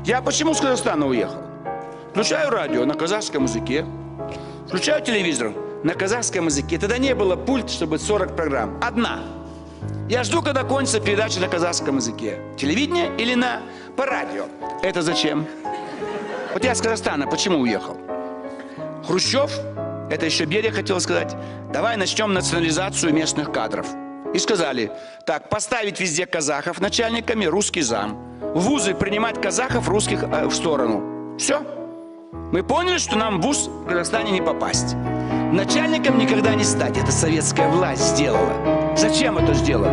Я почему с Казахстана уехал? Включаю радио на казахском языке, включаю телевизор на казахском языке. Тогда не было пульт, чтобы 40 программ. Одна. Я жду, когда кончится передача на казахском языке. Телевидение или по радио. Это зачем? Вот я с Казахстана почему уехал? Хрущев, это еще Берия хотел сказать, давай начнем национализацию местных кадров. И сказали, так, поставить везде казахов начальниками, русский зам. В вузы принимать казахов, русских в сторону. Все. Мы поняли, что нам в вуз в Казахстане не попасть. Начальником никогда не стать. Это советская власть сделала. Зачем это сделали?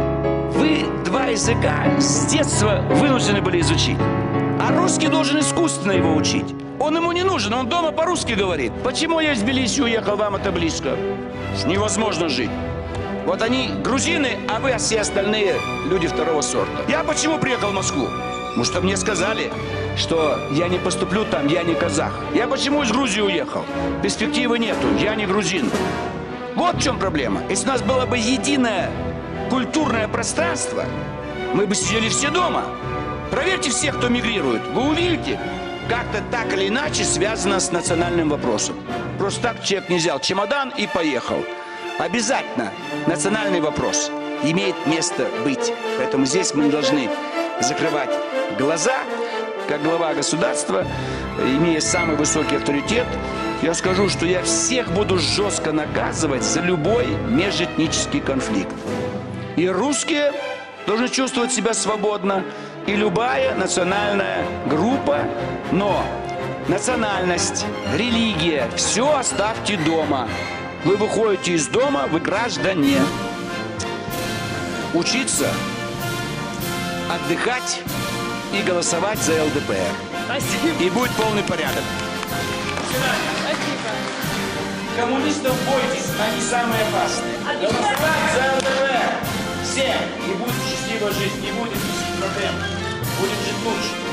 Вы два языка с детства вынуждены были изучить. А русский должен искусственно его учить. Он ему не нужен, он дома по-русски говорит. Почему я из Тбилиси уехал, вам это близко? Невозможно жить. Вот они грузины, а вы все остальные люди второго сорта. Я почему приехал в Москву? Потому что мне сказали, что я не поступлю там, я не казах. Я почему из Грузии уехал? Перспективы нету, я не грузин. Вот в чем проблема. Если у нас было бы единое культурное пространство, мы бы сидели все дома. Проверьте всех, кто мигрирует. Вы увидите, как-то так или иначе связано с национальным вопросом. Просто так человек не взял чемодан и поехал. Обязательно национальный вопрос имеет место быть. Поэтому здесь мы не должны закрывать глаза. Как глава государства, имея самый высокий авторитет, я скажу, что я всех буду жестко наказывать за любой межэтнический конфликт. И русские должны чувствовать себя свободно, и любая национальная группа, но национальность, религия, все оставьте дома. Вы выходите из дома, вы граждане. Учиться, отдыхать и голосовать за ЛДПР. Спасибо. И будет полный порядок. Спасибо. Коммунистов бойтесь, они самые опасные. Голосовать за ЛДПР. Все. И будет счастливая жизнь, не будет никаких проблем. Будет жить лучше.